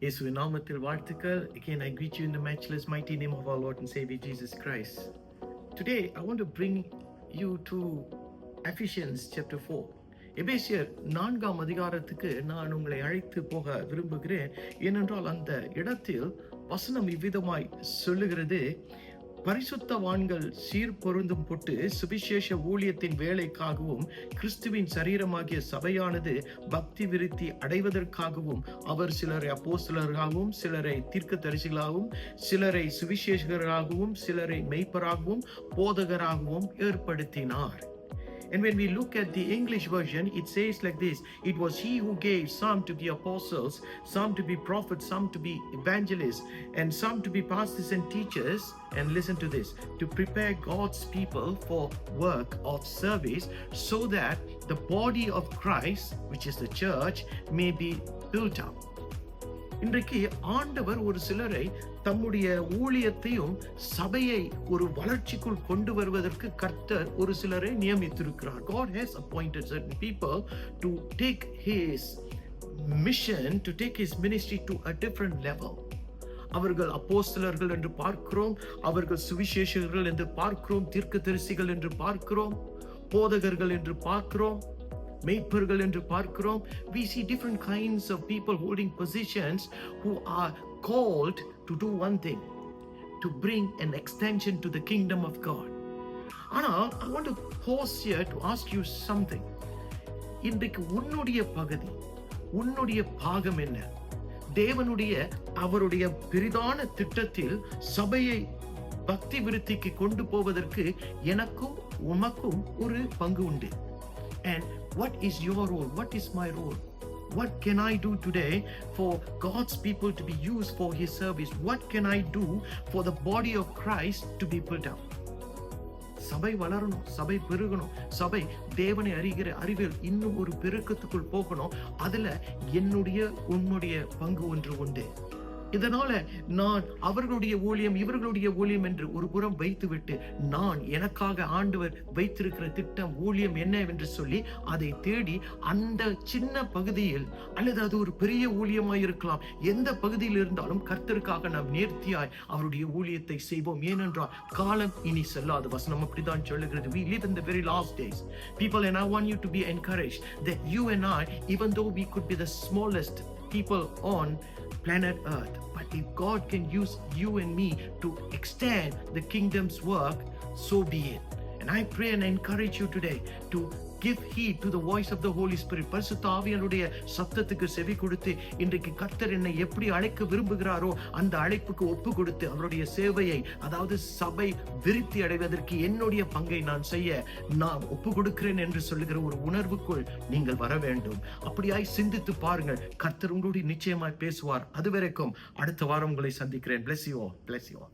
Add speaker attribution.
Speaker 1: இயேசுவின் நாமத்தில் வாழ்த்துக்கள். Again, I greet you in the matchless mighty name of our Lord and Savior Jesus Christ. Today, I want to bring you to Ephesians chapter 4. எபேசியர் 4ஆம் அதிகாரத்துக்கு நான் உங்களை அழைத்து போக விரும்புகிறேன். ஏனென்றால் அந்த இடத்தில் வசனம் இவ்விதமாய் சொல்லுகிறது, பரிசுத்தவான்கள் சீர்பொருந்தும் பொட்டு சுவிசேஷ ஊழியத்தின் வேலைக்காகவும் கிறிஸ்துவின் சரீரமாகிய சபையானது பக்தி விருத்தி அடைவதற்காகவும் அவர் சிலரை அப்போஸ்தலராகவும் சிலரை தீர்க்கதரிசிகளாகவும் சிலரை சுவிசேஷகராகவும் சிலரை மெய்ப்பராகவும் போதகராகவும் ஏற்படுத்தினார். And when we look at the English version, it says like this: it was he who gave some to be apostles, some to be prophets, some to be evangelists, and some to be pastors and teachers. And listen to this: to prepare God's people for work of service, so that the body of Christ, which is the church, may be built up. இன்றைக்கு ஆண்டவர் ஒரு சிலரை தம்முடைய ஊழியத்தையும் சபையை ஒரு வளர்ச்சிக்குள் கொண்டு வருவதற்கு கர்த்தர் ஒரு சிலரை நியமித்திருக்கிறார். God has appointed certain people to take his mission, to take his ministry to a different level. அவர்கள் அப்போஸ்தலர்கள் என்று பார்க்கிறோம், அவர்கள் சுவிசேஷகர்கள் என்று பார்க்கிறோம், தீர்க்கதரிசிகள் என்று பார்க்கிறோம், போதகர்கள் என்று பார்க்கிறோம், மெய்ப்பர்கள் என்று பார்க்கிறோம். We see different kinds of people holding positions who are called to do one thing: to bring an extension to the kingdom of God. ஆனால் I want to pause here to ask you something. இன்றைக்கு உன்னுடைய பகுதி, உன்னுடைய பாகம் என்ன? தேவனுடைய அவருடைய பெரிதான திட்டத்தில் சபையை பக்தி விருத்திக்கு கொண்டு போவதற்கு எனக்கும் உமக்கும் ஒரு பங்கு உண்டு. And what is your role? What is my role? What can I do today for God's people to be used for his service? What can I do for the body of Christ to be built up? சபை வளரணும், சபை பெருகணும், சபை தேவனை அறிகிற அறிவில் இன்னும் ஒரு பெருக்கத்துக்குள் போகணும். அதுல என்னுடைய உன்னுடைய பங்கு ஒன்று உண்டு. இதனால நான் அவர்களுடைய ஊழியம் இவர்களுடைய ஊழியம் என்று ஒரு புறம் வைத்துவிட்டு நான் எனக்காக ஆண்டவர் வைத்திருக்கிற திட்டம் ஊழியம் என்ன என்று சொல்லி அதை தேடி அந்த சின்ன பகுதியில், அல்லது அது ஒரு பெரிய ஊழியமாய் இருக்கலாம், எந்த பகுதியில் இருந்தாலும் கர்த்தருக்காக நாம் நேர்த்தியாய் அவருடைய ஊழியத்தை செய்வோம். ஏனென்றால் காலம் இனி செல்லாத வசனம் அப்படிதான் சொல்லுகிறது. We live in the very last days, people, and I want you to be encouraged that you and I, even though we could be the smallest people on planet Earth, but if God can use you and me to extend the kingdom's work, so be it. And I pray and encourage you today to give heed to the voice of the Holy Spirit. பரிசுத்த ஆவியானுடைய சத்தத்துக்கு செவி கொடுத்து இன்றைக்கு கர்த்தர் என்னை எப்படி அழைக்க விரும்புகிறாரோ அந்த அழைப்புக்கு ஒப்பு கொடுத்து அவருடைய சேவையை, அதாவது சபை விருத்தி அடைவதற்கு என்னுடைய பங்கை நான் செய்ய நான் ஒப்பு கொடுக்கிறேன் என்று சொல்லுகிற ஒரு உணர்வுக்குள் நீங்கள் வர வேண்டும். அப்படியாய் சிந்தித்து பாருங்கள். கர்த்தர் உங்களோடு நிச்சயமாய் பேசுவார். அது வரைக்கும் அடுத்த வாரம் உங்களை சந்திக்கிறேன். Bless you all. Bless you all.